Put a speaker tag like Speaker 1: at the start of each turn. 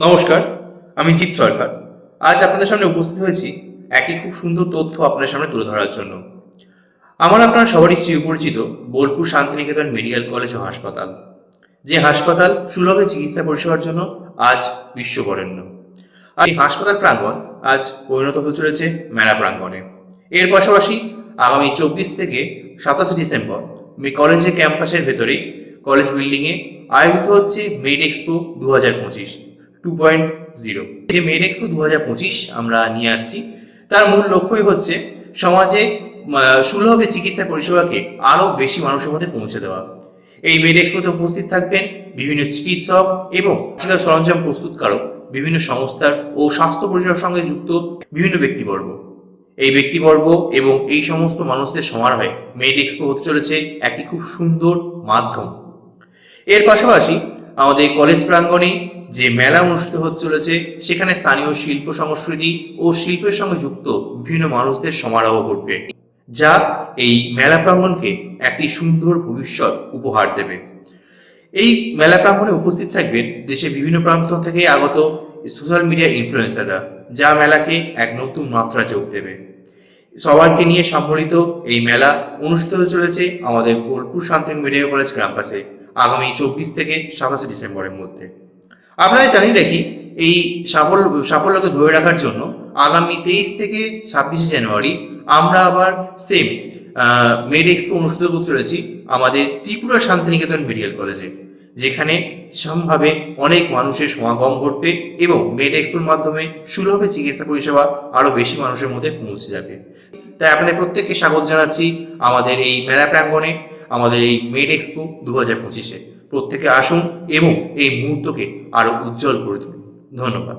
Speaker 1: নমস্কার, আমি জিৎ সরকার। আজ আপনাদের সামনে উপস্থিত হয়েছি একটি খুব সুন্দর তথ্য আপনাদের সামনে তুলে ধরার জন্য। আপনার সবারই সুপরিচিত বোলপুর শান্তিনিকেতন মেডিকেল কলেজ ও হাসপাতাল, যে হাসপাতাল সুলভে চিকিৎসা পরিষেবার জন্য আজ বিশ্ববরেণ্য। আর এই হাসপাতাল প্রাঙ্গণ আজ পরিণত হতে চলেছে মেলা প্রাঙ্গণে। এর পাশাপাশি আগামী 24 থেকে 27 ডিসেম্বর কলেজের ক্যাম্পাসের ভেতরেই কলেজ বিল্ডিংয়ে আয়োজিত হচ্ছে মেড এক্সপো 2025 2.0। যে মেড এক্সপো 2025 আমরা নিয়ে আসছি, তার মূল লক্ষ্যই হচ্ছে সমাজে সুলভে চিকিৎসা পরিষেবাকে আরও বেশি মানুষের মধ্যে পৌঁছে দেওয়া। এই মেড এক্সপোতে উপস্থিত থাকবেন বিভিন্ন চিকিৎসক এবং চিকিৎসা সরঞ্জাম প্রস্তুতকারক, বিভিন্ন সংস্থার ও স্বাস্থ্য পরিষেবার সঙ্গে যুক্ত বিভিন্ন ব্যক্তিবর্গ। এই ব্যক্তিবর্গ এবং এই সমস্ত মানুষদের সমারোহে মেড এক্সপো হতে চলেছে একটি খুব সুন্দর মাধ্যম। এর পাশাপাশি আমাদের কলেজ প্রাঙ্গণে যে মেলা অনুষ্ঠিত হতে চলেছে, সেখানে স্থানীয় শিল্প সংস্কৃতি ও শিল্পের সঙ্গে যুক্ত বিভিন্ন মানুষদের সমারোহ ঘটবে, যা এই মেলা প্রাঙ্গণকে একটি সুন্দর ভবিষ্যৎ উপহার দেবে। এই মেলা প্রাঙ্গণে উপস্থিত থাকবেন দেশের বিভিন্ন প্রান্ত থেকে আগত সোশ্যাল মিডিয়া ইনফ্লুয়েন্সাররা, যা মেলাকে এক নতুন মাত্রা যোগ দেবে। সবাইকে নিয়ে সম্মিলিত এই মেলা অনুষ্ঠিত হতে চলেছে আমাদের বোলপুর শান্তিনিকেতন মেডিকেল কলেজ ক্যাম্পাসে আগামী 24 থেকে 27 ডিসেম্বরের মধ্যে। আপনারা জানিয়ে রাখি, এই সাফল্যকে ধরে রাখার জন্য আগামী 23 থেকে 26 জানুয়ারি আমরা আবার সেম মেড এক্সপো অনুষ্ঠিত করতে চলেছি আমাদের ত্রিপুরা শান্তিনিকেতন মেডিকেল কলেজে, যেখানে সম্ভাবে অনেক মানুষের সমাগম ঘটবে এবং মেড এক্সপোর মাধ্যমে সুলভে চিকিৎসা পরিষেবা আরও বেশি মানুষের মধ্যে পৌঁছে যাবে। তাই আপনাদের প্রত্যেককে স্বাগত জানাচ্ছি আমাদের এই মেলা প্রাঙ্গণে, আমাদের এই মেড এক্সপো 2025-এ। প্রত্যেকে আসুন এবং এই মুহূর্তকে আরো উজ্জ্বল করে তুলুন। ধন্যবাদ।